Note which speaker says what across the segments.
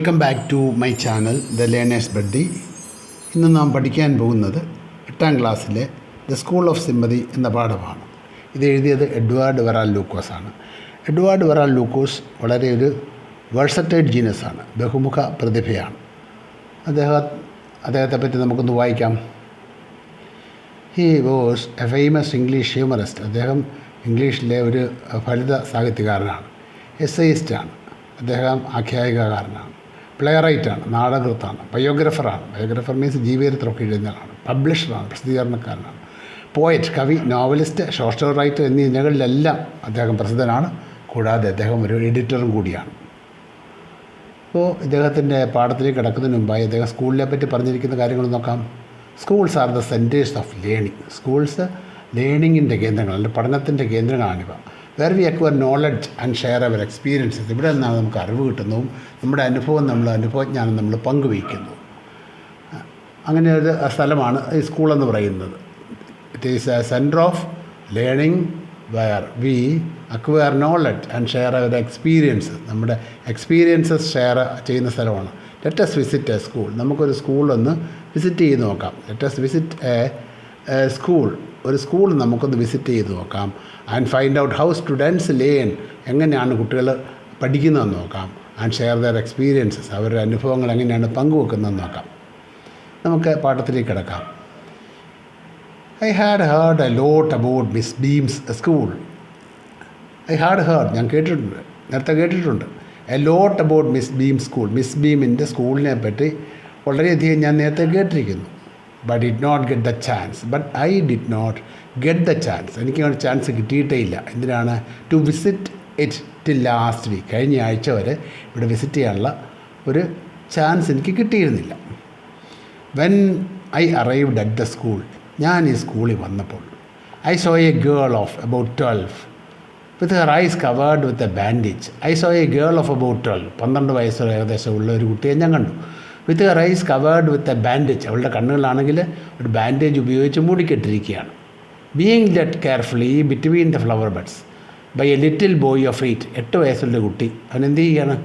Speaker 1: Welcome back to my channel the learners buddy. ഇന്ന് നാം പഠിക്കാൻ പോകുന്നത് 8ാം ക്ലാസ്സിലെ ദ സ്കൂൾ ഓഫ് സിമ്പതി എന്ന പാഠമാണ്. ഇത് എഴുതിയത് എഡ്വാർഡ് വെറാൽ ലൂക്കോസാണ്. എഡ്വാർഡ് വെറാൽ ലൂക്കോസ് വളരെ ഒരു വേഴ്സറ്റൈൽ ജീനിയസാണ്, ബഹുമുഖ പ്രതിഭയാണ്. അദ്ദേഹത്തെ പറ്റി നമുക്കൊന്ന് വായിക്കാം. He was A famous English humorist. അദ്ദേഹം ഇംഗ്ലീഷിലെ ഒരു ഫലിത സാഹിത്യകാരനാണ്. എസ്സയിസ്റ്റാണ്. അദ്ദേഹം ആഖ്യായികകാരനാണ്. പ്ലേറൈറ്റാണ്, നാടകൃത്താണ്, ബയോഗ്രഫറാണ്. ബയോഗ്രഫർ മീൻസ് ജീവചരിത്രമൊക്കെ എഴുതുന്നതാണ്. പബ്ലിഷറാണ്, പ്രസിദ്ധീകരണക്കാരനാണ്. പോയറ്റ്, കവി, നോവലിസ്റ്റ്, ഷോർട്ട് സ്റ്റോറി റൈറ്റർ എന്നീ ഇനങ്ങളിലെല്ലാം അദ്ദേഹം പ്രസിദ്ധനാണ്. കൂടാതെ അദ്ദേഹം ഒരു എഡിറ്ററും കൂടിയാണ്. അപ്പോൾ ഇദ്ദേഹത്തിൻ്റെ പാഠത്തിലേക്ക് കിടക്കുന്നതിന് മുമ്പായി അദ്ദേഹം സ്കൂളിനെ പറ്റി പറഞ്ഞിരിക്കുന്ന കാര്യങ്ങൾ നോക്കാം. Schools are the centres of learning. Schools ലേണിങ്ങിൻ്റെ കേന്ദ്രങ്ങൾ, അല്ലെങ്കിൽ പഠനത്തിൻ്റെ കേന്ദ്രങ്ങളാണിവ. Where we acquire knowledge and share our experiences. ഇവിടെ നിന്നാണ് നമുക്ക് അറിവ് കിട്ടുന്നതും നമ്മുടെ അനുഭവജ്ഞാനം നമ്മൾ പങ്കുവയ്ക്കുന്നതും. അങ്ങനെ ഒരു സ്ഥലമാണ് ഈ സ്കൂളെന്ന് പറയുന്നത്. It is a centre of learning where we acquire knowledge and share our experiences. നമ്മുടെ എക്സ്പീരിയൻസസ് ഷെയർ ചെയ്യുന്ന സ്ഥലമാണ്. Let us visit a school. നമുക്കൊരു സ്കൂളൊന്ന് വിസിറ്റ് ചെയ്ത് നോക്കാം. Let us visit a school. ഒരു സ്കൂൾ നമുക്കൊന്ന് വിസിറ്റ് ചെയ്ത് നോക്കാം. And find out how students learn. എങ്ങനെയാണ് കുട്ടികൾ പഠിക്കുന്നതെന്ന് നോക്കാം. And share their experiences. അവരുടെ അനുഭവങ്ങൾ എങ്ങനെയാണ് പങ്കുവെക്കുന്നതെന്ന് നോക്കാം. നമുക്ക് പാഠത്തിലേക്ക് കിടക്കാം. I had heard A lot about Miss Beam's school. ഞാൻ നേരത്തെ കേട്ടിട്ടുണ്ട്. A lot about Miss Beam school. Miss ബീമിൻ്റെ സ്കൂളിനെ പറ്റി വളരെയധികം ഞാൻ നേരത്തെ കേട്ടിരിക്കുന്നു. But I did not get the chance. എനിക്ക് ഒരു ചാൻസ് കിട്ടിയിട്ടേ ഇല്ല. എന്തിനാണ്? To visit it till last week. കഴിഞ്ഞ ആഴ്ച വരെ ഇവിടെ വിസിറ്റ് ചെയ്യാനുള്ള ഒരു ചാൻസ് എനിക്ക് കിട്ടിയിരുന്നില്ല. When I arrived at the school. ഞാൻ ഈ സ്കൂളിൽ വന്നപ്പോൾ I saw a girl of about 12 with her eyes covered with a bandage. I saw a girl of about 12 വയസ്സ് ഏകദേശം ഉള്ള ഒരു കുട്ടിയെ ഞാൻ കണ്ടു. With her eyes covered with a bandage. അവളുടെ കണ്ണുകളാണെങ്കിൽ ഒരു ബാൻഡേജ് ഉപയോഗിച്ച് മൂടിക്കെട്ടിരിക്കുകയാണ്. Being led carefully between the flower buds by a little boy of 8. 8 വയസ്സുള്ള കുട്ടി. അവൻ എന്ത് ചെയ്യുകയാണ്?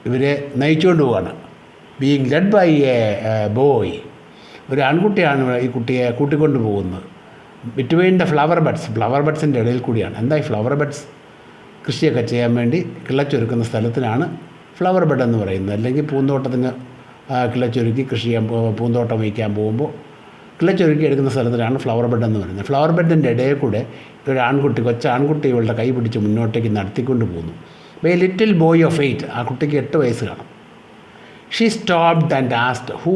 Speaker 1: ഇവരെ നയിച്ചുകൊണ്ട് പോവുകയാണ്. Being led by a boy. ഒരു ആൺകുട്ടിയാണ് ഈ കുട്ടിയെ കൂട്ടിക്കൊണ്ട് പോകുന്നത്. Between the flower buds. Flower ബഡ്സിൻ്റെ ഇടയിൽ കൂടിയാണ്. എന്താ ഈ ഫ്ലവർ ബഡ്സ്? കൃഷിയൊക്കെ ചെയ്യാൻ വേണ്ടി കിളച്ചൊരുക്കുന്ന സ്ഥലത്തിനാണ് ഫ്ലവർ ബെഡ് എന്ന് പറയുന്നത്. അല്ലെങ്കിൽ പൂന്തോട്ടത്തിന് കിളച്ചൊരുക്കി കൃഷി ചെയ്യാൻ പൂന്തോട്ടം വയ്ക്കാൻ പോകുമ്പോൾ കിളച്ചൊരുക്കി എടുക്കുന്ന സ്ഥലത്തിനാണ് ഫ്ലവർ ബെഡ് എന്ന് പറയുന്നത്. ഫ്ലവർ ബെഡിൻ്റെ ഇടയിൽ കൂടെ ഒരു കൊച്ചാൺകുട്ടി ഇവളുടെ കൈ പിടിച്ച് മുന്നോട്ടേക്ക് നടത്തിക്കൊണ്ട് പോകുന്നു. By a little boy of 8. ആ കുട്ടിക്ക് 8 വയസ്സ് കാണും. She stopped and asked who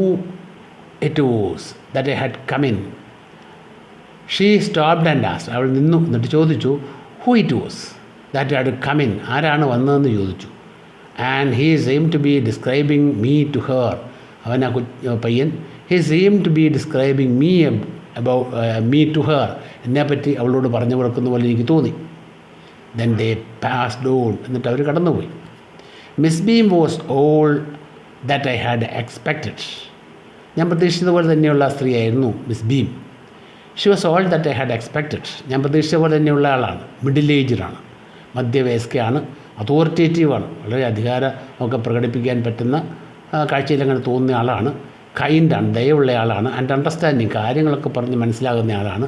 Speaker 1: it was that I had come in. She stopped and asked. അവൾ നിന്നു, എന്നിട്ട് ചോദിച്ചു who it was that I had come in. ആരാണ് വന്നതെന്ന് ചോദിച്ചു. And he seemed to be describing me to her. അവൻ ആ പയ്യൻ he seemed to be describing me to her. എന്നെപ്പറ്റി അവളോട് പറഞ്ഞു കൊടുക്കുന്ന പോലെ എനിക്ക് തോന്നി. then they passed on. എന്നിട്ട് അവർ കടന്നുപോയി. Miss Beam was all that I had expected. ഞാൻ പ്രതീക്ഷിച്ചത് പോലെ തന്നെയുള്ള സ്ത്രീയായിരുന്നു Miss Beam. She was all that I had expected. ഞാൻ പ്രതീക്ഷിച്ച പോലെ തന്നെയുള്ള ആളാണ്. മിഡിൽ ഏജ്ഡാണ്, മധ്യവയസ്കയാണ്, അതോറിറ്റേറ്റീവാണ്. വളരെ അധികാരം ഒക്കെ പ്രകടിപ്പിക്കാൻ പറ്റുന്ന കാഴ്ചയിലങ്ങനെ തോന്നുന്ന ആളാണ്. കൈൻഡാണ്, ദയവുള്ള ആളാണ്. ആൻഡ് അണ്ടർസ്റ്റാൻഡിങ്, കാര്യങ്ങളൊക്കെ പറഞ്ഞ് മനസ്സിലാകുന്ന ആളാണ്.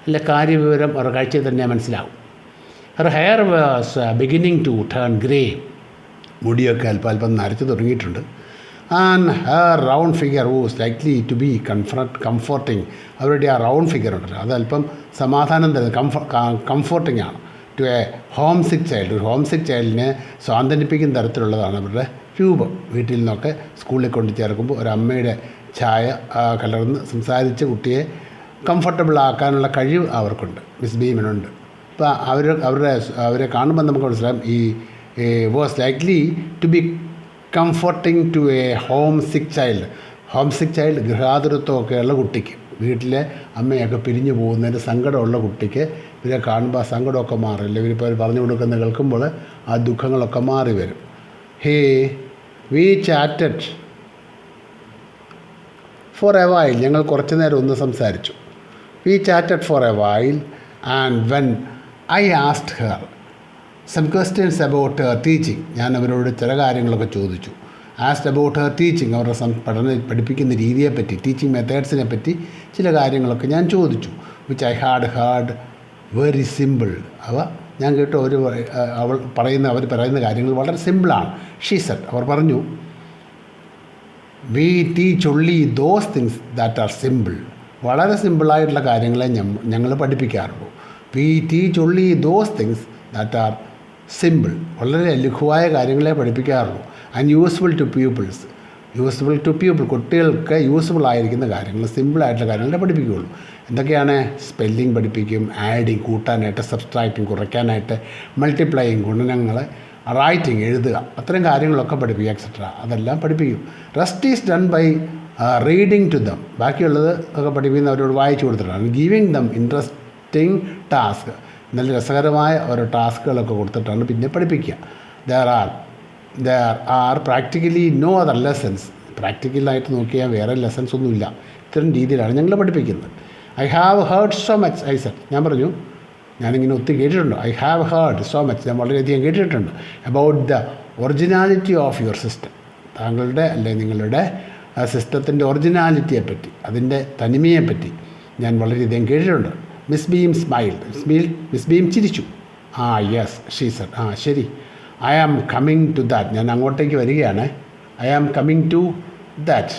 Speaker 1: അല്ല, കാര്യവിവരം അവരുടെ കാഴ്ചയിൽ തന്നെ മനസ്സിലാവും. Her hair was beginning to turn grey. മുടിയൊക്കെ അല്പം നരച്ച് തുടങ്ങിയിട്ടുണ്ട്. And her round figure was likely to be comforting. അവരുടെ ആ റൗണ്ട് ഫിഗർ ഉണ്ടല്ലോ, അതല്പം സമാധാനം തരുന്നത്, കംഫോർട്ടിങ് ആണ്. To a homesick child. ഒരു ഹോം സിക്ക് ചൈൽഡിനെ സ്വാന്തനിപ്പിക്കുന്ന തരത്തിലുള്ളതാണ് അവരുടെ രൂപം. വീട്ടിൽ നിന്നൊക്കെ സ്കൂളിൽ കൊണ്ട് ചേർക്കുമ്പോൾ ഒരമ്മയുടെ ഛായ കലർന്ന് സംസാരിച്ച് കുട്ടിയെ കംഫർട്ടബിൾ ആക്കാനുള്ള കഴിവ് അവർക്കുണ്ട്, മിസ് ബീമിനുണ്ട്. അപ്പോൾ അവരെ കാണുമ്പോൾ നമുക്ക് മനസ്സിലാകും ഈ was likely to be comforting to a homesick child. Homesick child ഗൃഹാതുരത്വമൊക്കെയുള്ള കുട്ടിക്ക്, വീട്ടിലെ അമ്മയൊക്കെ പിരിഞ്ഞു പോകുന്നതിൻ്റെ സങ്കടമുള്ള കുട്ടിക്ക് ഇവരെ കാണുമ്പോൾ ആ സങ്കടമൊക്കെ മാറില്ല. ഇവരിപ്പോൾ പറഞ്ഞു കൊടുക്കുന്ന കേൾക്കുമ്പോൾ ആ ദുഃഖങ്ങളൊക്കെ മാറി വരും. ഹേ we chatted for a while. ഞങ്ങൾ കുറച്ച് നേരം ഒന്ന് സംസാരിച്ചു. We chatted for a while and when I asked her some questions about her teaching. ഞാൻ അവരോട് ചില കാര്യങ്ങളൊക്കെ ചോദിച്ചു. ആസ്ഡ് അബൌട്ട് ഹെർ ടീച്ചിങ്, അവരുടെ പഠിപ്പിക്കുന്ന രീതിയെപ്പറ്റി, ടീച്ചിങ് മെത്തേഡ്സിനെ പറ്റി ചില കാര്യങ്ങളൊക്കെ ഞാൻ ചോദിച്ചു. Which I had heard very simple. ഞാൻ കേട്ടു അവർ പറയുന്ന കാര്യങ്ങൾ വളരെ സിമ്പിളാണ്. ഷീ സെഡ്, അവർ പറഞ്ഞു, we teach only those things that are simple. വളരെ സിമ്പിളായിട്ടുള്ള കാര്യങ്ങളെ ഞങ്ങൾ പഠിപ്പിക്കാറുള്ളൂ. We teach only those things that are simple. വളരെ ലഘുവായ കാര്യങ്ങളെ പഠിപ്പിക്കാറുള്ളൂ. And useful to peoples. കുട്ടികൾക്ക് യൂസ്ഫുൾ ആയിരിക്കുന്ന കാര്യങ്ങൾ, സിമ്പിളായിട്ടുള്ള കാര്യങ്ങളെ പഠിപ്പിക്കുകയുള്ളൂ. എന്തൊക്കെയാണ്? സ്പെല്ലിംഗ് പഠിപ്പിക്കും, ആഡിങ് കൂട്ടാനായിട്ട്, സബ്സ്ട്രാക്റ്റിങ് കുറയ്ക്കാനായിട്ട്, മൾട്ടിപ്ലൈയിങ് ഗുണനങ്ങൾ, റൈറ്റിംഗ് എഴുതുക, അത്തരം കാര്യങ്ങളൊക്കെ പഠിപ്പിക്കുക, എക്സെട്ര. അതെല്ലാം പഠിപ്പിക്കും. Rest is done by reading to them. ബാക്കിയുള്ളത് ഒക്കെ പഠിപ്പിക്കുന്ന അവരോട് വായിച്ചു കൊടുത്തിട്ടാണ്. Giving them interesting task. നല്ല രസകരമായ ഓരോ ടാസ്കുകളൊക്കെ കൊടുത്തിട്ടാണ് പിന്നെ പഠിപ്പിക്കുക. There are practically no other lessons. പ്രാക്ടിക്കലായിട്ട് നോക്കിയാൽ വേറെ ലെസൺസ് ഒന്നുമില്ല. ഇത്തരം രീതിയിലാണ് ഞങ്ങൾ പഠിപ്പിക്കുന്നത്. I have heard so much. I said, ഞാൻ പറഞ്ഞു, ഞാനിങ്ങനെ ഒത്തിരി കേട്ടിട്ടുണ്ട്. I have heard so much, ഞാൻ വളരെയധികം കേട്ടിട്ടുണ്ട്. About the originality of your system. താങ്കളുടെ അല്ലെങ്കിൽ നിങ്ങളുടെ സിസ്റ്റത്തിൻ്റെ ഒറിജിനാലിറ്റിയെപ്പറ്റി, അതിൻ്റെ തനിമയെപ്പറ്റി ഞാൻ വളരെയധികം കേട്ടിട്ടുണ്ട്. Miss Beam smiled. Miss Beam ചിരിച്ചു. യെസ് ഷീ സെഡ്, ശരി. I am coming to that. ഞാൻ അങ്ങോട്ടേക്ക് വരികയാണ്. I am coming to that.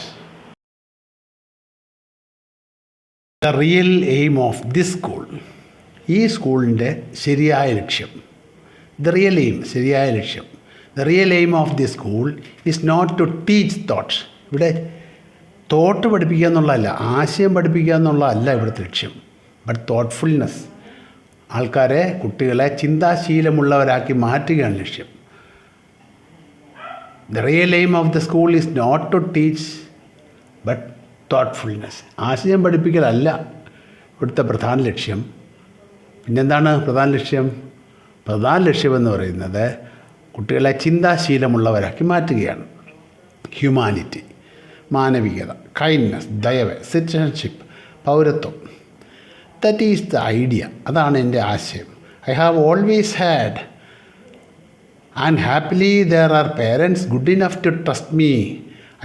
Speaker 1: The real aim of this school. ഈ സ്കൂളിൻ്റെ ശരിയായ ലക്ഷ്യം. ദ റിയൽ എയിം, ശരിയായ ലക്ഷ്യം. The real aim of this school is not to teach thought. ഇവിടെ തോട്ട് പഠിപ്പിക്കുക എന്നുള്ളതല്ല, ആശയം പഠിപ്പിക്കുക എന്നുള്ളതല്ല ഇവിടുത്തെ ലക്ഷ്യം. But thoughtfulness. ആൾക്കാരെ, കുട്ടികളെ ചിന്താശീലമുള്ളവരാക്കി മാറ്റുകയാണ് ലക്ഷ്യം. The real aim of the school is not to teach but thoughtfulness. ആശയം പഠിപ്പിക്കലല്ല ഇവിടുത്തെ പ്രധാന ലക്ഷ്യം. പിന്നെന്താണ് പ്രധാന ലക്ഷ്യം? പ്രധാന ലക്ഷ്യമെന്ന് പറയുന്നത് കുട്ടികളെ ചിന്താശീലമുള്ളവരാക്കി മാറ്റുകയാണ്. ഹ്യൂമാനിറ്റി, മാനവികത, കൈൻഡ്നെസ്, ദയവ്, സിറ്റിസൺഷിപ്പ്, പൗരത്വം. That is the idea. അതാണ് എൻ്റെ ആശയം. I have always had and happily there are parents good enough to trust me.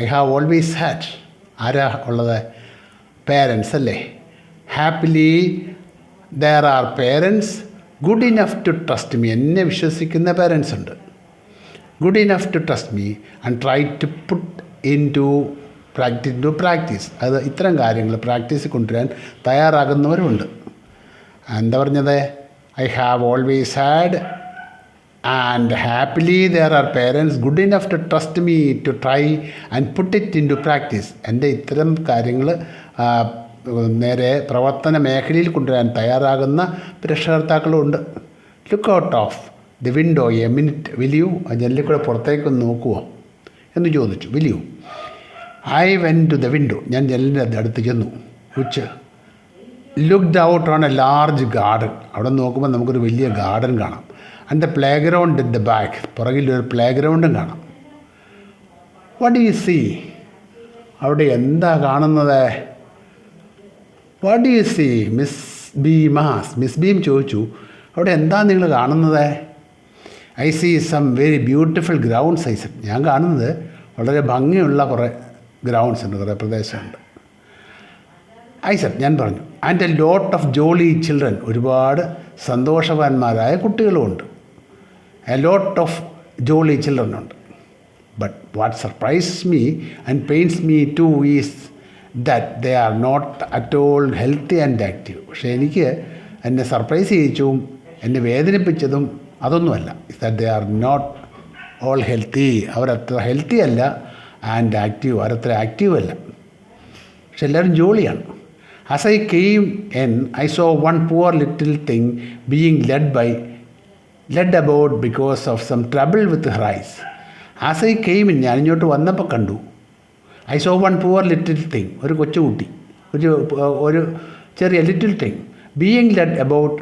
Speaker 1: I have always had. ആരാ ഉള്ളത്? പേരൻറ്റ്സ് അല്ലേ? Happily there are parents good enough to trust me. എന്നെ വിശ്വസിക്കുന്ന parents ഉണ്ട്. Good enough to trust me and try to put into practice. അത് ഇത്തരം കാര്യങ്ങൾ പ്രാക്ടീസിൽ കൊണ്ടുവരാൻ തയ്യാറാകുന്നവരുമുണ്ട്. എന്താ പറഞ്ഞത്? I have always had and happily there are parents good enough to trust me to try and put it into practice. എൻ്റെ ഇത്തരം കാര്യങ്ങൾ നേരെ പ്രവർത്തന മേഖലയിൽ കൊണ്ടുവരാൻ തയ്യാറാകുന്ന രക്ഷകർത്താക്കളുമുണ്ട്. Look out of the window a minute will you. ജനലിൽ കൂടെ പുറത്തേക്കൊന്ന് നോക്കുമോ എന്ന് ചോദിച്ചു. Will you? I went to the window. ഞാൻ ജനലിൻ്റെ അടുത്ത് ചെന്നു. Which looked out on a large garden. അവിടെ നോക്കുമ്പോൾ നമുക്കൊരു വലിയ ഗാർഡൻ കാണാം. And the playground in the back. പുറകിൽ ഒരു പ്ലേ ഗ്രൗണ്ടും കാണാം. What do you see? അവിടെ എന്താ കാണുന്നത്? What do you see Miss Beam asked. Miss Beam ചോദിച്ചു, അവിടെ എന്താ നിങ്ങൾ കാണുന്നത്? I see some very beautiful grounds. I said, ഞാൻ കാണുന്നത് വളരെ ഭംഗിയുള്ള കുറേ ഗ്രൗണ്ട്സ് ഉണ്ട്, കുറേ പ്രദേശമുണ്ട്. ഐ സെഡ്, ഞാൻ പറഞ്ഞു. And a lot of jolly children. ഒരുപാട് സന്തോഷവാന്മാരായ കുട്ടികളുമുണ്ട്. A lot of jolly children ഉണ്ട്. But what surprises me and pains me too is that they are not at all healthy and active. പക്ഷേ എനിക്ക് എന്നെ surprise ചെയ്യിച്ചതും എന്നെ വേദനിപ്പിച്ചതും അതൊന്നുമല്ല. That they are not all healthy. അവരത്ര ഹെൽത്തി അല്ല. ആൻഡ് ആക്റ്റീവ്, അവരത്ര ആക്റ്റീവ് അല്ല. പക്ഷെ എല്ലാവരും ജോളിയാണ്. As I came in I saw one poor little thing being led about because of some trouble with her eyes. As I came in, ഞാൻ ഇങ്ങോട്ട് വന്നപ്പോൾ കണ്ടു. I saw one poor little thing, ഒരു കൊച്ചുകുട്ടി, ഒരു ചെറിയ little thing being led about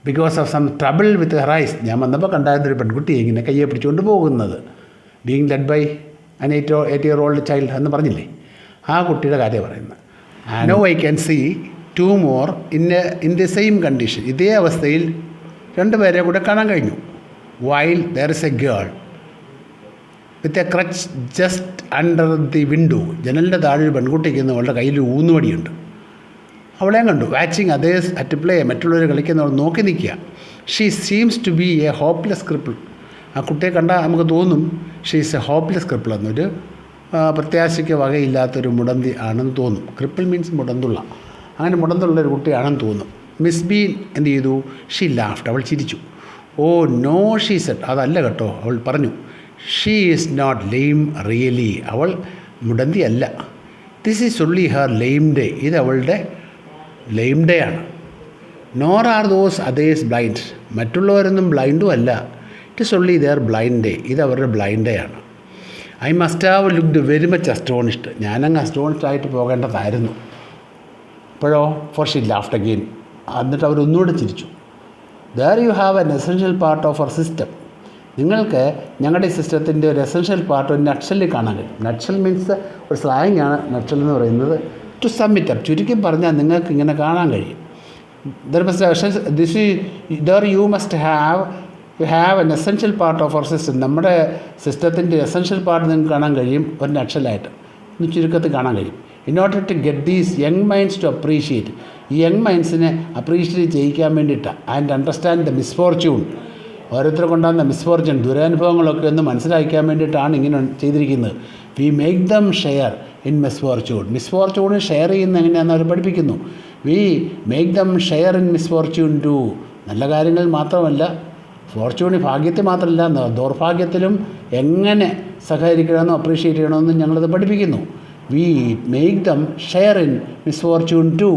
Speaker 1: because of some trouble with her eyes. ഞാൻ വന്നപ്പോൾ കണ്ടായിരുന്നൊരു പെൺകുട്ടി ഇങ്ങനെ കയ്യെ പിടിച്ചുകൊണ്ട് പോകുന്നത്. Being led by an 8-year-old child എന്ന് പറഞ്ഞില്ലേ, ആ കുട്ടിയുടെ കാര്യം പറയുന്നത്. No I can see two more in the same condition. ഇതേ അവസ്ഥയിൽ രണ്ടുപേരെ കൂടെ കാണാൻ കഴിഞ്ഞു. while there is a girl with a crutch just under the window. ജനലിൻ്റെ താഴെ ഒരു പെൺകുട്ടിക്കുന്ന അവളുടെ കയ്യിൽ ഊന്നുവടിയുണ്ട്. അവളെയും കണ്ടു. വാച്ചിങ് അതേഴ്സ് അറ്റ് പ്ലേ, മറ്റുള്ളവർ കളിക്കുന്നവൾ നോക്കി നിൽക്കുക. She seems to be a hopeless cripple. ആ കുട്ടിയെ കണ്ടാൽ നമുക്ക് തോന്നും she is a hopeless cripple എന്നൊരു പ്രത്യാശയ്ക്ക് വകയില്ലാത്തൊരു മുടന്തി ആണെന്ന് തോന്നും. ക്രിപ്പിൾ മീൻസ് മുടന്തുള്ള. അങ്ങനെ മുടന്തുള്ളൊരു കുട്ടിയാണെന്ന് തോന്നും. മിസ് ബീൻ എന്ത് ചെയ്തു? ഷീ ലാഫ്റ്റ്, അവൾ ചിരിച്ചു. ഓ നോ ഷീ സെഡ്, അതല്ല കേട്ടോ, അവൾ പറഞ്ഞു. She is not lame really, അവൾ മുടന്തി അല്ല. This is only her lame day, ഇത് അവളുടെ ലെയിം ഡേ ആണ്. Nor are those others blind, മറ്റുള്ളവരൊന്നും ബ്ലൈൻഡും അല്ല. It is only their blind day, ഇത് അവരുടെ ബ്ലൈൻഡ് ഡേ ആണ്. I must have looked very much astonished, ഞാനങ്ങ് അസ്റ്റോണിഷ്ഡ് ആയിട്ട് പോകേണ്ടതായിരുന്നു. അപ്പോഴോ ഫോർ ഷീ ലാഫ്റ്റ് അഗെയിൻ, എന്നിട്ട് അവരൊന്നുകൂടെ ചിരിച്ചു. There you have an essential part of our system, നിങ്ങൾക്ക് ഞങ്ങളുടെ സിസ്റ്റത്തിൻ്റെ ഒരു എസെൻഷ്യൽ പാർട്ട് ഒരു നട്ട്ഷെല്ലിൽ കാണാൻ കഴിയും. നട്ട്ഷെൽ മീൻസ് ഒരു സ്ലാങ് ആണ് നട്ട്ഷെൽ എന്ന് പറയുന്നത്. ടു സബ്മിറ്റ് അപ്പ്, ചുരുക്കി പറഞ്ഞാൽ നിങ്ങൾക്ക് ഇങ്ങനെ കാണാൻ കഴിയും. You have an essential part of our system, നമ്മുടെ സിസ്റ്റത്തിൻ്റെ എസെൻഷ്യൽ പാർട്ട് നിങ്ങൾക്ക് കാണാൻ കഴിയും ഒരു നട്ട്ഷെല്ലായിട്ട്, ഒന്ന് ചുരുക്കത്തിൽ കാണാൻ കഴിയും. In order to get these young minds to appreciate, ഈ യങ് മൈൻഡ്സിനെ അപ്രീഷിയേറ്റ് ചെയ്യിക്കാൻ വേണ്ടിയിട്ടാണ്. ആൻഡ് അണ്ടർസ്റ്റാൻഡ് ദ മിസ്ഫോർച്യൂൺ, ഓരോരുത്തരെ കൊണ്ടാകുന്ന മിസ്ഫോർച്യൂൺ, ദുരനുഭവങ്ങളൊക്കെ ഒന്ന് മനസ്സിലാക്കാൻ വേണ്ടിയിട്ടാണ് ഇങ്ങനെ ചെയ്തിരിക്കുന്നത്. We make them share in misfortune, misfortune share ചെയ്യുന്ന എങ്ങനെയാണെന്ന് അവർ പഠിപ്പിക്കുന്നു. We make them share in misfortune too, നല്ല കാര്യങ്ങൾ മാത്രമല്ല, ഫോർച്യൂൺ ഭാഗ്യത്തിൽ മാത്രമല്ല ദൗർഭാഗ്യത്തിലും എങ്ങനെ സഹകരിക്കണമെന്നും അപ്രീഷിയേറ്റ് ചെയ്യണമെന്നും ഞങ്ങളത് പഠിപ്പിക്കുന്നു. We make them share in misfortune too.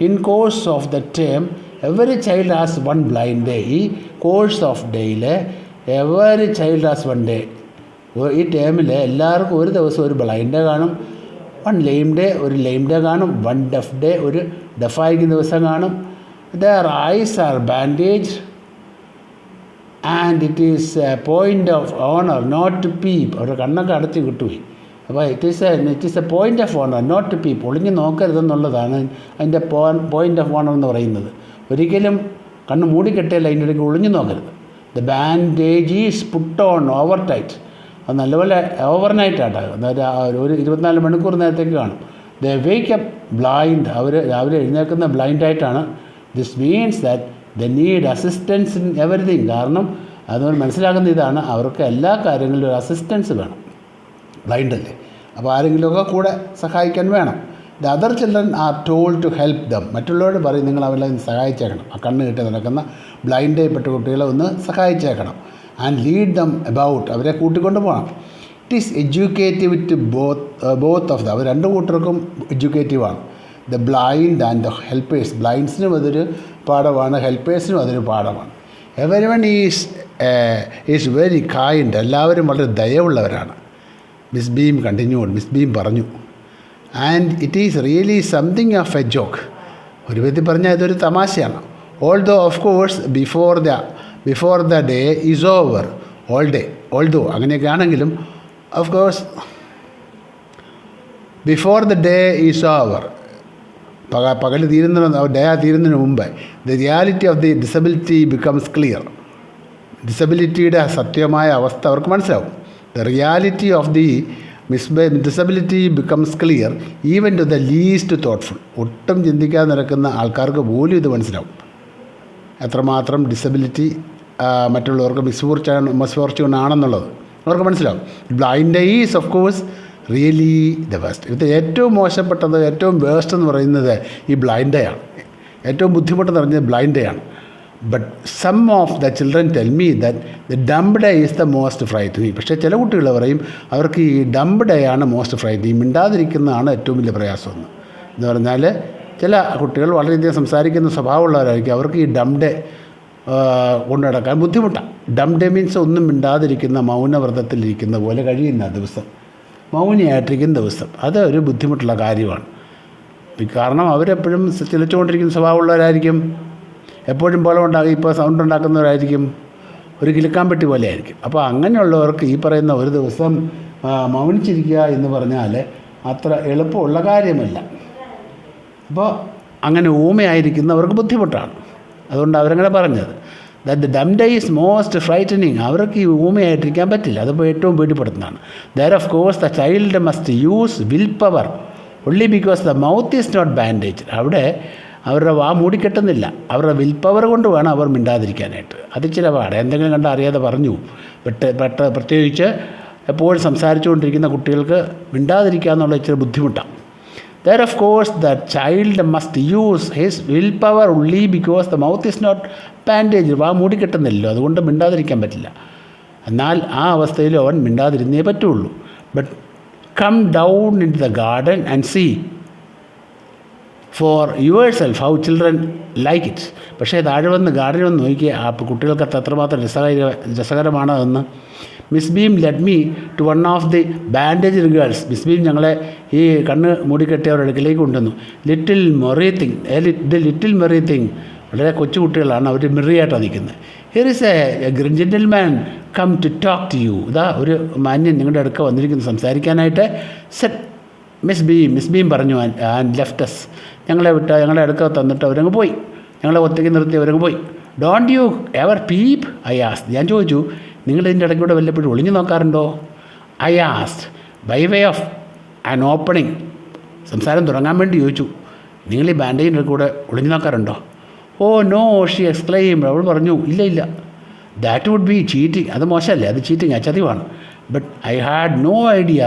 Speaker 1: In course of the term every child has one blind day, ഈ കോഴ്സ് ഓഫ് ഡേയിൽ every child has one day, ഈ ടേമിൽ എല്ലാവർക്കും ഒരു ദിവസം ഒരു ബ്ലൈൻഡ് ഡേ കാണും. വൺ ലെയിം ഡേ, ഒരു ലെയിം ഡേ കാണും. വൺ ഡെഫ് ഡേ, ഒരു ഡെഫായിരിക്കുന്ന ദിവസം കാണും. Their eyes are bandage and it is a point of honour not to peep, അവരുടെ കണ്ണൊക്കെ അടച്ച് കിട്ടുപോയി. അപ്പോൾ it is a point of honour not to peep, ഒളിഞ്ഞ് നോക്കരുതെന്നുള്ളതാണ് അതിൻ്റെ പോയിൻ്റ് ഓഫ് ഓണർ എന്ന് പറയുന്നത്. ഒരിക്കലും കണ്ണ് മൂടിക്കെട്ടിയല്ല, അതിൻ്റെ ഇടയ്ക്ക് ഒളിഞ്ഞു നോക്കരുത്. The bandage is put on overnight, അത് നല്ലപോലെ ഓവർനൈറ്റാണ്, അതായത് ഒരു 24 മണിക്കൂർ നേരത്തേക്ക് കാണും. ദ വേക്ക് അപ്പ് ബ്ലൈൻഡ്, അവർ രാവിലെ എഴുന്നേൽക്കുന്ന ബ്ലൈൻഡായിട്ടാണ്. This means that they need assistance in everything, കാരണം അതുകൊണ്ട് മനസ്സിലാക്കുന്ന ഇതാണ്, അവർക്ക് എല്ലാ കാര്യങ്ങളിലും ഒരു അസിസ്റ്റൻസ് വേണം, ബ്ലൈൻഡല്ലേ. അപ്പോൾ ആരെങ്കിലുമൊക്കെ കൂടെ സഹായിക്കാൻ വേണം. The other children are told to help them, മറ്റുള്ളവരോട് പറയും നിങ്ങൾ അവരെ സഹായിച്ചേക്കണം, ആ കണ്ണ് കിട്ടി നടക്കുന്ന ബ്ലൈൻഡായിപ്പെട്ട കുട്ടികളെ ഒന്ന് സഹായിച്ചേക്കണം. ആൻഡ് ലീഡ് ദം എബൌട്ട്, അവരെ കൂട്ടിക്കൊണ്ട് പോകണം. It is educative to both of them, അവർ രണ്ട് കൂട്ടർക്കും എഡ്യൂക്കേറ്റീവാണ്. The blind and the helpers, ബ്ലൈൻഡ്സിനും അതൊരു പാഠമാണ്, ഹെൽപ്പേഴ്സിനും അതൊരു പാഠമാണ്. Everyone is very kind, എല്ലാവരും വളരെ ദയവുള്ളവരാണ്. Miss Beam continued, Miss Beam പറഞ്ഞു. And it is really something of a joke, ഒരു വിധത്തിൽ പറഞ്ഞാൽ ഇതൊരു തമാശയാണ്. Although of course before the day is over, although അങ്ങനെയൊക്കെ ആണെങ്കിലും of course before the day is over, പകൽ ഡേ തീരുന്നതിന് മുമ്പ് the reality of the disability becomes clear, ഡിസബിലിറ്റിയുടെ സത്യമായ അവസ്ഥ അവർക്ക് മനസ്സിലാവും. The reality of the disability becomes clear even to the least thoughtful, ഒട്ടും ചിന്തിക്കാതെ നടക്കുന്ന ആൾക്കാർക്ക് പോലും ഇത് മനസ്സിലാവും, എത്രമാത്രം ഡിസബിലിറ്റി മറ്റുള്ളവർക്ക് മിസ്ഫോർച്യൂൺ ആണെന്നുള്ളത് അവർക്ക് മനസ്സിലാവും. Blind is of course really the best, ഇത് ഏറ്റവും മോശപ്പെട്ടത്, ഏറ്റവും വേസ്റ്റ് എന്ന് പറയുന്നത് ഈ ബ്ലൈൻഡ് ഡേ ആണ്, ഏറ്റവും ബുദ്ധിമുട്ടെന്ന് പറയുന്നത് ബ്ലൈൻഡ് ഡേ ആണ്. But some of the children tell me that the dumb day is the most frightening. പക്ഷേ ചില കുട്ടികൾ പറയും അവർക്ക് ഈ ഡംബ് ഡേ ആണ് മോസ്റ്റ് ഫ്രൈറ്റനിങ്, മിണ്ടാതിരിക്കുന്നതാണ് ഏറ്റവും വലിയ പ്രയാസമെന്ന്. എന്ന് പറഞ്ഞാൽ ചില കുട്ടികൾ വളരെയധികം സംസാരിക്കുന്ന സ്വഭാവമുള്ളവരായിരിക്കും, അവർക്ക് ഈ ഡംബ് ഡേ കൊണ്ടു നടക്കാൻ ബുദ്ധിമുട്ടാണ്. ഡംബ് ഡേ മീൻസ് ഒന്നും മിണ്ടാതിരിക്കുന്ന മൗനവ്രതത്തിലിരിക്കുന്ന പോലെ കഴിയുന്ന ദിവസം, മൗനിയായിട്ടിരിക്കുന്ന ദിവസം, അത് ഒരു ബുദ്ധിമുട്ടുള്ള കാര്യമാണ്. കാരണം അവരെപ്പോഴും ചിലച്ചുകൊണ്ടിരിക്കുന്ന സ്വഭാവമുള്ളവരായിരിക്കും, എപ്പോഴും ഇപ്പോൾ സൗണ്ട് ഉണ്ടാക്കുന്നവരായിരിക്കും, ഒരു കിലുക്കാമ്പെട്ടി പോലെ ആയിരിക്കും. അപ്പോൾ അങ്ങനെയുള്ളവർക്ക് ഈ പറയുന്ന ഒരു ദിവസം മൗനിച്ചിരിക്കുക എന്ന് പറഞ്ഞാൽ അത്ര എളുപ്പമുള്ള കാര്യമല്ല. അപ്പോൾ അങ്ങനെ ഊമയായിരിക്കുന്നവർക്ക് ബുദ്ധിമുട്ടാണ്, അതുകൊണ്ട് അവരങ്ങനെ പറഞ്ഞത്. That the dumb day is most frightening. അവർക്ക് ഈ ഊമയായിട്ടിരിക്കാൻ പറ്റില്ല, അതിപ്പോൾ ഏറ്റവും പേടിപ്പെടുത്തുന്നതാണ്. There of course the child must use willpower only because the mouth is not bandage. അവിടെ അവരുടെ വാ മൂടിക്കെട്ടുന്നില്ല, അവരുടെ വിൽ പവർ കൊണ്ട് വേണം അവർ മിണ്ടാതിരിക്കാനായിട്ട്. അത് ചില പാട് എന്തെങ്കിലും കണ്ട് അറിയാതെ പറഞ്ഞു പ്രത്യേകിച്ച് എപ്പോഴും സംസാരിച്ചുകൊണ്ടിരിക്കുന്ന കുട്ടികൾക്ക് മിണ്ടാതിരിക്കുക എന്നുള്ള ഇച്ചിരി ബുദ്ധിമുട്ടാണ്. There of course the child must use his willpower only because the mouth is not bandage. വാ മൂടിക്കെട്ടുന്നില്ലല്ലോ, അതുകൊണ്ട് മിണ്ടാതിരിക്കാൻ പറ്റില്ല. എന്നാൽ ആ അവസ്ഥയിൽ അവൻ മിണ്ടാതിരുന്നേ പറ്റുള്ളൂ. But come down into the garden and see for yourself how children like it. പക്ഷേ താഴെ വന്ന് ഗാർഡനിൽ വന്ന് നോക്കിയ ആ കുട്ടികൾക്ക് എത്രമാത്രം രസകരമാണ് അതെന്ന്. Miss Beam led me to one of the bandage girls. Miss Beam ഞങ്ങളെ ഈ കണ്ണ് മൂടിക്കെട്ടിയവരുടെ അടുക്കിലേക്ക് കൊണ്ടുവന്നു. Little merry thing, little merry thing, വളരെ കൊച്ചു കുട്ടികളാണ്, അവർ മെറിയായിട്ടാണ് നിൽക്കുന്നത്. Here is a gentleman come to talk to you. ഇതാ ഒരു മാന്യൻ നിങ്ങളുടെ അടുക്ക വന്നിരിക്കുന്നു സംസാരിക്കാനായിട്ട്. സെറ്റ് മിസ് ബീം പറഞ്ഞു ആൻഡ് ലെഫ്റ്റസ്. ഞങ്ങളെ അടുക്ക തന്നിട്ട് അവരങ്ങ് പോയി, ഞങ്ങളെ ഒറ്റയ്ക്ക് നിർത്തി അവരങ്ങ് പോയി. Don't you ever peep I asked. ഞാൻ ചോദിച്ചു, നിങ്ങൾ ഇതിൻ്റെ ഇടയ്ക്കൂടെ വല്ലപ്പോഴും ഒളിഞ്ഞു നോക്കാറുണ്ടോ? I asked by way of an opening. സംസാരം തുടങ്ങാൻ വേണ്ടി ചോദിച്ചു, നിങ്ങൾ ഈ ബാൻഡേജിൻ്റെ കൂടെ ഒളിഞ്ഞു നോക്കാറുണ്ടോ? Oh no she exclaimed. അവൾ പറഞ്ഞു, ഇല്ല, ദാറ്റ് വുഡ് ബി ചീറ്റിങ്. അത് മോശമല്ലേ, അത് ചീറ്റിങ്, ചതിവാണ്. But I had no idea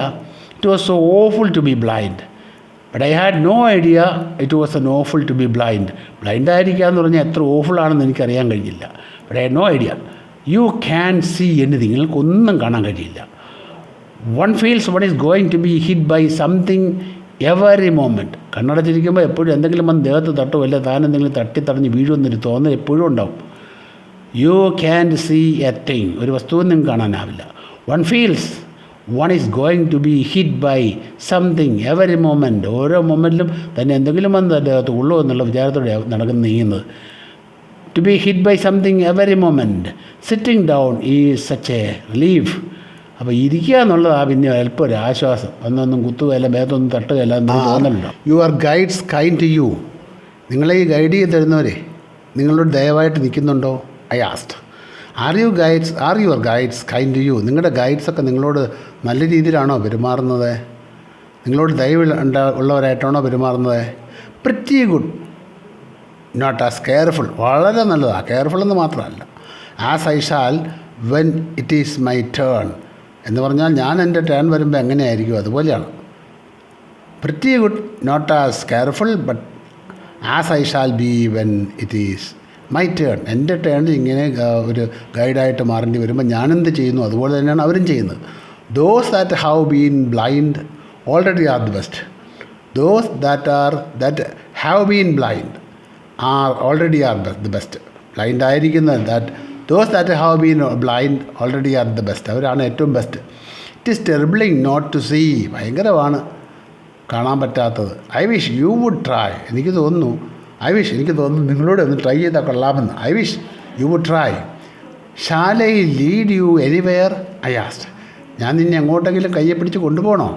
Speaker 1: it was so awful to be blind. Blind ആയിരിക്കുക എന്ന് പറഞ്ഞാൽ എത്ര ഓഫുള്ളാണെന്ന് എനിക്കറിയാൻ കഴിഞ്ഞില്ല. But I had no idea. You can see anything, നിങ്ങൾക്കൊന്നും കാണാൻ കഴിയില്ല. One feels one is going to be hit by something every moment. കണ്ണടച്ചിരിക്കുമ്പോൾ എപ്പോഴും എന്തെങ്കിലും വന്ന് ദേഹത്ത് തട്ടും, അല്ല താൻ എന്തെങ്കിലും തട്ടിത്തടഞ്ഞ് വീഴുമെന്നൊരു തോന്നൽ എപ്പോഴും ഉണ്ടാവും. You can see a thing, ഒരു വസ്തുവും നിങ്ങൾക്ക് കാണാനാവില്ല. One feels one is going to be hit by something every moment. ഓരോ മൊമെൻറ്റിലും തന്നെ എന്തെങ്കിലും വന്ന് തൻ്റെ അകത്ത് ഉള്ളൂ എന്നുള്ള വിചാരത്തോടെ നീങ്ങുന്നത്. To be hit by something every moment. Sitting down is such a relief. അപ്പോൾ ഇരിക്കുക എന്നുള്ളതാണ് പിന്നെ അല്പം ഒരു ആശ്വാസം. ഒന്നൊന്നും കുത്തുകയല്ല, മേത്തൊന്നും തട്ടുകയല്ല എന്ന് തോന്നലുണ്ടോ. Your guides kind to you. നിങ്ങളെ ഈ ഗൈഡ് ചെയ്ത് തരുന്നവരെ നിങ്ങളോട് ദയവായിട്ട് നിൽക്കുന്നുണ്ടോ? I asked. Are your guides kind to you. നിങ്ങളുടെ ഗൈഡ്സൊക്കെ നിങ്ങളോട് നല്ല രീതിയിലാണോ പെരുമാറുന്നത്? നിങ്ങളോട് ഉള്ളവരായിട്ടാണോ പെരുമാറുന്നത്? Pretty good, not as careful. വളരെ നല്ലതാണ്, കെയർഫുൾ എന്ന് മാത്രമല്ല. As I shall when it is my turn എന്ന് പറഞ്ഞാൽ ഞാൻ എൻ്റെ ടേൺ വരുമ്പോൾ എങ്ങനെയായിരിക്കും അതുപോലെയാണ്. Pretty good, not as careful, but as I shall B when it is my turn. എൻ്റെ ടേണിൽ ഇങ്ങനെ ഒരു ഗൈഡായിട്ട് മാറേണ്ടി വരുമ്പോൾ ഞാനെന്ത് ചെയ്യുന്നു അതുപോലെ തന്നെയാണ് അവരും ചെയ്യുന്നത്. Those that have been blind already are the best. Those that have been blind are already are the best. Blind ആയിരിക്കുന്നത് those that have been blind already are the best. അവരാണ് ഏറ്റവും best. It is terrible thing not to see. ഭയങ്കരമാണ് കാണാൻ പറ്റാത്തത്. I wish you would try. എനിക്ക് തോന്നുന്നു നിങ്ങളോട് ഒന്ന് ട്രൈ ചെയ്താൽ കൊള്ളാമെന്ന്. I wish you would try. Shall I lead you anywhere? I asked. ഞാൻ നിന്നെ എങ്ങോട്ടെങ്കിലും കയ്യെ പിടിച്ച് കൊണ്ടുപോകണോ?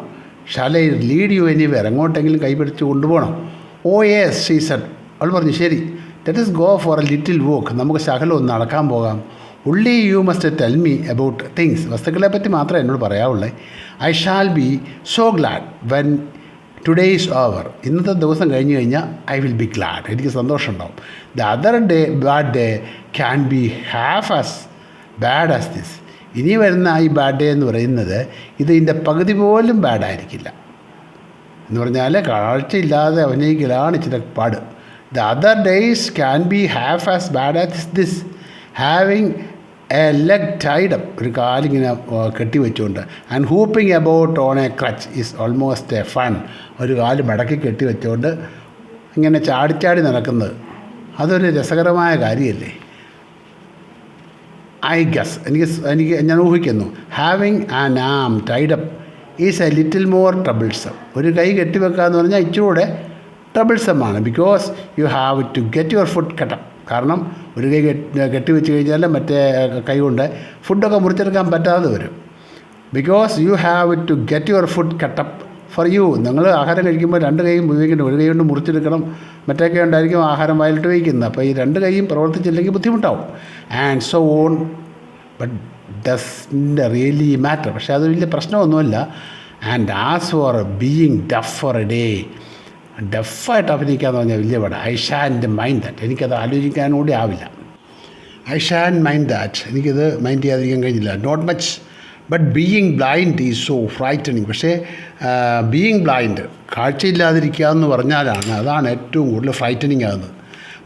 Speaker 1: Shall I lead you anywhere? എങ്ങോട്ടെങ്കിലും കൈ പിടിച്ച് കൊണ്ടുപോകണോ? Oh yes she said. അവൾ പറഞ്ഞു, ശരി. Let us go for a little walk. നമുക്ക് ശകലം ഒന്ന് നടക്കാൻ പോകാം. Only you must tell me about things. വസ്തുക്കളെ പറ്റി മാത്രമേ എന്നോട് പറയാവുള്ളേ. I shall be so glad when today is over. ഇന്നത്തെ ദിവസം കഴിഞ്ഞ് കഴിഞ്ഞാൽ ഐ വിൽ ബി ഗ്ലാഡ്. എനിക്ക് സന്തോഷമുണ്ടാവും. The other bad day can be half as bad as this. ഇനി വരുന്ന ഈ ബാഡ് ഡേ എന്ന് പറയുന്നത് ഇതിൻ്റെ പകുതി പോലും ബാഡായിരിക്കില്ല. എന്ന് പറഞ്ഞാൽ കാഴ്ചയില്ലാതെ അഭിനയിക്കലാണ് ഇച്ചിരി പാട്. The other days can be half as bad as this. Having a leg tied up. ഒരു കാലിങ്ങനെ കെട്ടിവെച്ചുകൊണ്ട്. And hopping about on a crutch is almost a fun. ഒരു കാല് മടക്കി കെട്ടി വെച്ചുകൊണ്ട് ഇങ്ങനെ ചാടിച്ചാടി നടക്കുന്നത് അതൊരു രസകരമായ കാര്യമല്ലേ? ഐ ഗസ് ഞാൻ ഊഹിക്കുന്നു. Having an arm tied up is a little more troublesome. ഒരു കൈ കെട്ടിവെക്കുക എന്ന് പറഞ്ഞാൽ ഇച്ചിരൂടെ ട്രബിൾസമാണ്. Because you have to get your food cut up. കാരണം ഒരു കൈ കെട്ടിവെച്ച് കഴിഞ്ഞാൽ മറ്റേ കൈ കൊണ്ട് ഫുഡൊക്കെ മുറിച്ചെടുക്കാൻ പറ്റാതെ വരും. Because you have to get your food cut up for you. നിങ്ങൾ ആഹാരം കഴിക്കുമ്പോൾ 2 കൈയും ഉപയോഗിക്കണം. ഒരു കൈ കൊണ്ട് മുറിച്ചെടുക്കണം, മറ്റേ കൈ കൊണ്ടായിരിക്കും ആഹാരം വായിലിട്ട് വയ്ക്കുന്നത്. അപ്പോൾ ഈ 2 കൈയും പ്രവർത്തിച്ചില്ലെങ്കിൽ ബുദ്ധിമുട്ടാവും. And so on. But doesn't really matter. പക്ഷേ അത് വലിയ പ്രശ്നമൊന്നുമല്ല. And as for being deaf for a day, ഡഫായിട്ട് അഭിനയിക്കാന്ന് പറഞ്ഞാൽ വലിയ പാട്. I shan't mind that. എനിക്കത് ആലോചിക്കാനും കൂടി ആവില്ല. I shan't mind that. എനിക്കത് മൈൻഡ് ചെയ്യാതിരിക്കാൻ കഴിഞ്ഞില്ല. Not much. But being blind is so frightening. പക്ഷേ ബീയിങ് ബ്ലൈൻഡ്, കാഴ്ചയില്ലാതിരിക്കുക എന്ന് പറഞ്ഞാലാണ്, അതാണ് ഏറ്റവും കൂടുതൽ ഫ്രൈറ്റനിങ് ആകുന്നത്.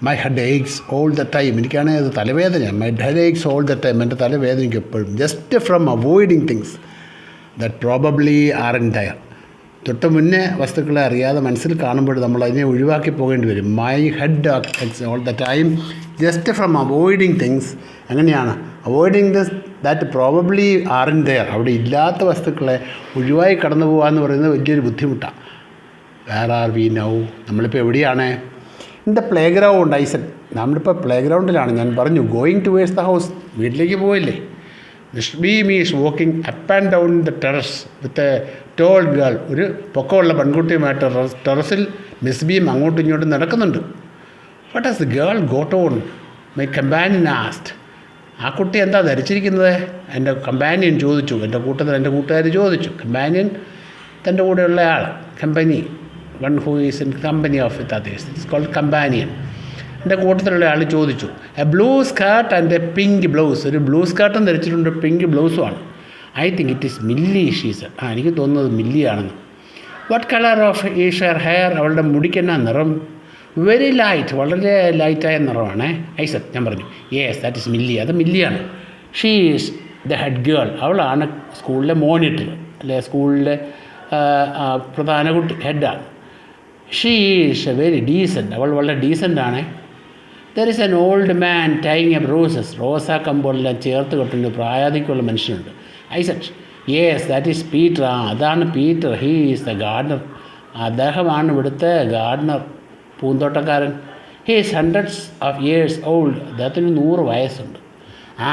Speaker 1: My head aches all the time. എനിക്കാണെങ്കിൽ അത് തലവേദനയാണ്. My head aches all the time. എൻ്റെ തലവേദനയ്ക്ക് എപ്പോഴും. Just from avoiding things that probably are in there. തൊട്ട് മുന്നേ വസ്തുക്കളെ അറിയാതെ മനസ്സിൽ കാണുമ്പോൾ നമ്മൾ അതിനെ ഒഴിവാക്കി പോകേണ്ടി വരും. My head aches all the time just from avoiding things. എങ്ങനെയാണ് avoiding this that probably are in there. അവിടെ ഇല്ലാത്ത വസ്തുക്കളെ ഒഴിവായി കടന്നു പോകുക എന്ന് പറയുന്നത് വലിയൊരു ബുദ്ധിമുട്ടാണ്. Where are we now? നമ്മളിപ്പോൾ എവിടെയാണ്? In the playground. I said. നമ്മളിപ്പോൾ പ്ലേ ഗ്രൗണ്ടിലാണ്. ഞാൻ പറഞ്ഞു ഗോയിങ് ടുവേഴ്സ് ദ ഹൗസ്. വീട്ടിലേക്ക് പോയില്ലേ? Miss Beam is walking up and down the terrace with a tall girl. ഒരു പൊക്കമുള്ള പെൺകുട്ടിയുമായിട്ട് ടെറസിൽ മിസ് ബീം അങ്ങോട്ടും ഇങ്ങോട്ടും നടക്കുന്നുണ്ട്. What has the girl got on? My companion asked. ആ കുട്ടി എന്താ ധരിച്ചിരിക്കുന്നത്? എൻ്റെ കമ്പാനിയൻ ചോദിച്ചു. എൻ്റെ കൂട്ടുകാർ ചോദിച്ചു. കമ്പാനിയൻ, തൻ്റെ കൂടെയുള്ള ആൾ. Company, one who is in company of with others, it's called companion. എൻ്റെ കൂട്ടത്തിലുള്ള ആൾ ചോദിച്ചു. A blue skirt and a pink blouse. ഒരു ബ്ലൂ സ്കേർട്ടും ധരിച്ചിട്ടുണ്ട്, പിങ്ക് ബ്ലൗസുമാണ്. I think it is Milly she's. എനിക്ക് തോന്നുന്നത് മില്ലിയാണെന്ന്. What colour of is hair hair? അവളുടെ മുടിക്കെന്നാ നിറം? വെരി ലൈറ്റ്, വളരെ ലൈറ്റായ നിറമാണ്. I said. ഞാൻ പറഞ്ഞു യെസ് ദാറ്റ് ഈസ് മില്ലി. അത് മില്ലിയാണ്. She is the head girl. അവളാണ് സ്കൂളിലെ മോണിറ്റർ, അല്ലെ സ്കൂളിലെ പ്രധാന കുട്ടി, ഹെഡാണ്. She is very decent. അവൾ വളരെ ഡീസൻ്റാണ്. There is an old man tying a roses. റോസാ കമ്പോളെല്ലാം ചേർത്ത് കെട്ടുന്ന പ്രായാധികമുള്ള മനുഷ്യനുണ്ട്. I said yes that is Peter. അതാണ് Peter. He is the gardener. അദ്ദേഹമാണ് ഇവിടുത്തെ ഗാർഡനർ, പൂന്തോട്ടക്കാരൻ. He is hundreds of years old. അദ്ദേഹത്തിന് 100 വയസ്സുണ്ട്.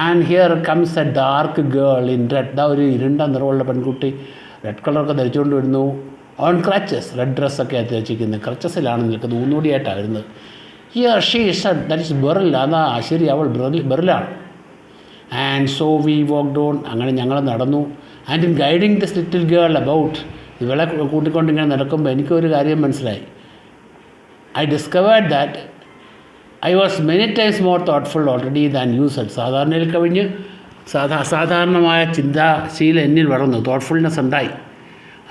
Speaker 1: And here comes a dark girl in red. ഒരു ഇരുണ്ട നിറമുള്ള പെൺകുട്ടി റെഡ് കളറൊക്കെ ധരിച്ചുകൊണ്ട് വരുന്നു. On crutches. റെഡ് ഡ്രസ്സൊക്കെ ധരിച്ചിരിക്കുന്നത്. ക്രച്ചസിലാണ് നിൽക്കുന്നത്, ഊന്നൂടിയായിട്ടാണ് വരുന്നത്. Here she said that is Beryl. അതാ ശരി, അവൾ ബെറിലാണ്. And so we walked on. അങ്ങനെ ഞങ്ങൾ നടന്നു. And in guiding this little girl about. ഇവളെ കൂട്ടിക്കൊണ്ടിങ്ങനെ നടക്കുമ്പോൾ എനിക്കൊരു കാര്യം മനസ്സിലായി. I discovered that I was many times more thoughtful already than used. സാധാരണയിൽ കവിഞ്ഞ് സാധാരണമായ ചിന്താശീലം എന്നിൽ വളർന്നു. തോട്ട്ഫുൾനെസ് ഉണ്ടായി.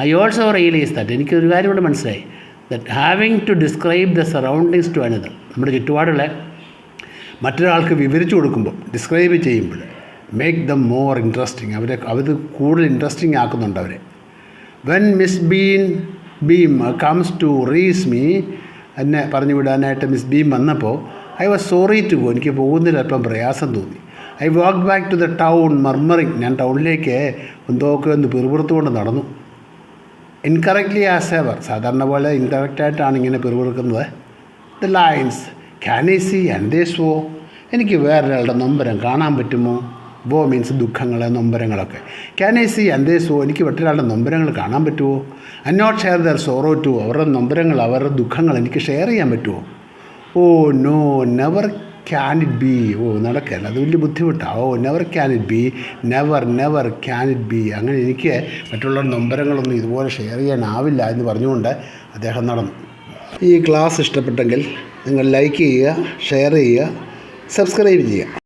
Speaker 1: I also realise that. എനിക്കൊരു കാര്യം കൂടെ മനസ്സിലായി. That having to describe the surroundings to another. നമ്മുടെ ചുറ്റുപാടുകളെ മറ്റൊരാൾക്ക് വിവരിച്ചു കൊടുക്കുമ്പോൾ, ഡിസ്ക്രൈബ് ചെയ്യുമ്പോൾ, മേക്ക് ദം മോർ ഇൻട്രസ്റ്റിംഗ്. അവർ കൂടുതൽ ഇൻട്രസ്റ്റിംഗ് ആക്കുന്നുണ്ട് അവരെ. When Miss Beam comes to release me, എന്നെ പറഞ്ഞു വിടാനായിട്ട് മിസ് ബീം വന്നപ്പോൾ I was sorry to go. എനിക്ക് പോകുന്നതിൽ അല്പം പ്രയാസം തോന്നി. I walk back to the town murmuring. ഞാൻ ടൗണിലേക്ക് ഒന്ന് പിറുപിറുത്തുകൊണ്ട് നടന്നു. Incorrectly as ever. സാധാരണ പോലെ ഇൻകറക്റ്റായിട്ടാണ് ഇങ്ങനെ പിറുപിറുക്കുന്നത്. The lines can I see another's woe. എനിക്ക് വേറൊരാളുടെ നൊമ്പരം കാണാൻ പറ്റുമോ? വോ മീൻസ് ദുഃഖങ്ങൾ, നൊമ്പരങ്ങളൊക്കെ. Can I see another's woe. എനിക്ക് മറ്റൊരാളുടെ നൊമ്പരങ്ങൾ കാണാൻ പറ്റുമോ? And not share their sorrow too. അവരുടെ നൊമ്പരങ്ങൾ, അവരുടെ ദുഃഖങ്ങൾ എനിക്ക് ഷെയർ ചെയ്യാൻ പറ്റുമോ? Oh no never can it be. നടക്കല്ല, അത് വലിയ ബുദ്ധിമുട്ടാണ്. Never can it be. Never can it be. അങ്ങനെ എനിക്ക് മറ്റുള്ള നൊമ്പരങ്ങളൊന്നും ഇതുപോലെ ഷെയർ ചെയ്യാനാവില്ല എന്ന് പറഞ്ഞുകൊണ്ട് അദ്ദേഹം നടന്നു. ഈ ക്ലാസ് ഇഷ്ടപ്പെട്ടെങ്കിൽ നിങ്ങൾ ലൈക്ക് ചെയ്യുക, ഷെയർ ചെയ്യുക, സബ്സ്ക്രൈബ് ചെയ്യുക.